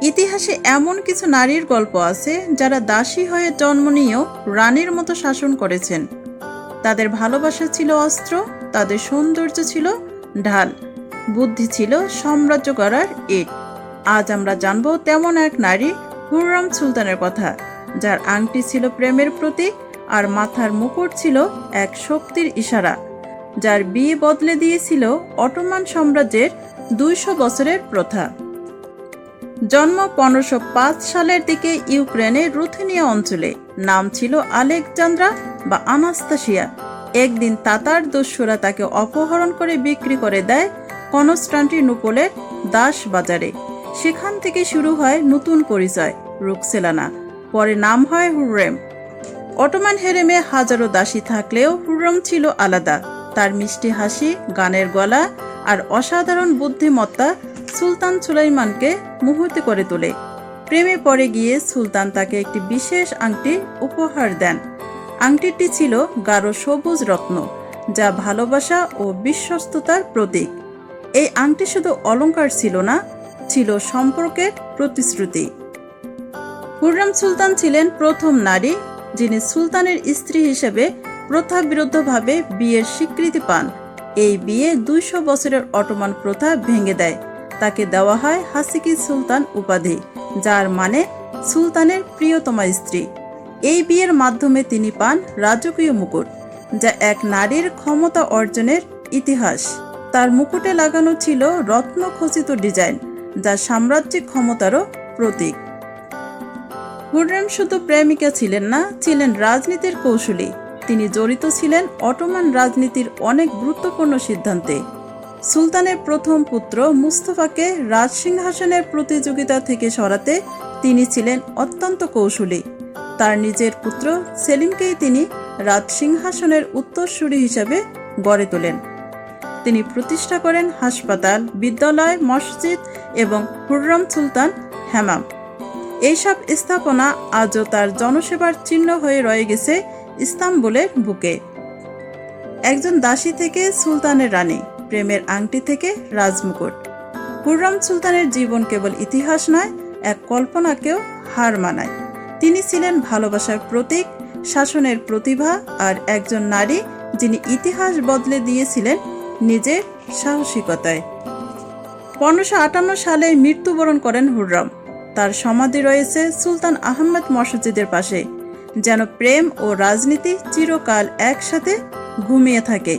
ইতিহাসে এমন কিছু নারীর গল্প আছে যারা দাসী হয়ে জন্ম নিয়েও রানীর মতো শাসন করেছেন। তাদের ভালোবাসা ছিল অস্ত্র, তাদের সৌন্দর্য ছিল ঢাল, বুদ্ধি ছিল সাম্রাজ্য গড়ার ইট। আজ আমরা জানব তেমন এক নারী, হুররম সুলতানের কথা, যার আংটি ছিল প্রেমের প্রতীক আর মাথার মুকুট ছিল এক শক্তির ইশারা, যার বিয়ে বদলে দিয়েছিল অটোমান সাম্রাজ্যের ২০০ বছরের প্রথা। জন্ম ১৫০৫ সালের দিকে ইউক্রেনের রুথেনিয়া অঞ্চলে। নাম ছিল আলেকজান্দ্রা বা আনাস্তাসিয়া। একদিন তাতার দস্যুরা তাকে অপহরণ করে বিক্রি করে দেয় কনস্টান্টিনোপলের দাস বাজারে। সেখান থেকে শুরু হয় নতুন পরিচয়, রুক্সেলানা। পরে নাম হয় হুররেম। অটোমান হেরেমে হাজারো দাসী থাকলেও হুররেম ছিল আলাদা। তার মিষ্টি হাসি, গানের গলা আর অসাধারণ বুদ্ধিমত্তা সুলতান সুলাইমানকে মোহিত করে তোলে। প্রেমে পড়ে গিয়ে সুলতান তাকে একটি বিশেষ আংটি উপহার দেন। আংটিটি ছিল গাঢ় সবুজ রত্ন, যা ভালোবাসা ও বিশ্বস্ততার প্রতীক। এই আংটি শুধু অলংকার ছিল না, ছিল সম্পর্কের প্রতিশ্রুতি। হুররেম সুলতান ছিলেন প্রথম নারী যিনি সুলতানের স্ত্রী হিসেবে প্রথাবিরুদ্ধভাবে বিয়ের স্বীকৃতি পান। এই বিয়ে ২০০ বছরের অটোমান প্রথা ভেঙে দেয়। তাকে দেওয়া হয় হাসিকি সুলতান উপাধি, যার মানে সুলতানের প্রিয়তমা স্ত্রী। এই বিয়ের মাধ্যমে তিনি পান রাজকীয় মুকুট, যা এক নারীর ক্ষমতা অর্জনের ইতিহাস। তার মুকুটে লাগানো ছিল রত্নখচিত ডিজাইন, যা সাম্রাজ্যিক ক্ষমতারও প্রতীক। হুররেম শুধু প্রেমিকা ছিলেন না, ছিলেন রাজনীতির কৌশলী। তিনি জড়িত ছিলেন অটোমান রাজনীতির অনেক গুরুত্বপূর্ণ সিদ্ধান্তে। সুলতানের প্রথম পুত্র মুস্তফাকে রাজসিংহাসনের প্রতিযোগিতা থেকে সরাতে তিনি ছিলেন অত্যন্ত কৌশলী। তার নিজের পুত্র সেলিমকেই তিনি রাজসিংহাসনের উত্তরসূরি হিসেবে গড়ে তোলেন। তিনি প্রতিষ্ঠা করেন হাসপাতাল, বিদ্যালয়, মসজিদ এবং হুররম সুলতান হেমাম। এইসব স্থাপনা আজও তার জনসেবার চিহ্ন হয়ে রয়ে গেছে ইস্তাম্বুলের বুকে। একজন দাসী থেকে সুলতানের রানী, প্রেমের আংটি থেকে রাজমুকুট। হুররম সুলতানের জীবন কেবল ইতিহাস নয়, এক কল্পনাকেও হার মানায়। তিনি ছিলেন ভালোবাসার প্রতীক, শাসনের প্রতিভা আর একজন নারী যিনি ইতিহাস বদলে দিয়েছিলেন নিজের সাহসিকতায়। ১৫৫৮ সালে মৃত্যুবরণ করেন হুররম। তার সমাধি রয়েছে সুলতান আহমেদ মসজিদের পাশে, যেন প্রেম ও রাজনীতি চিরকাল একসাথে ঘুমিয়ে থাকে।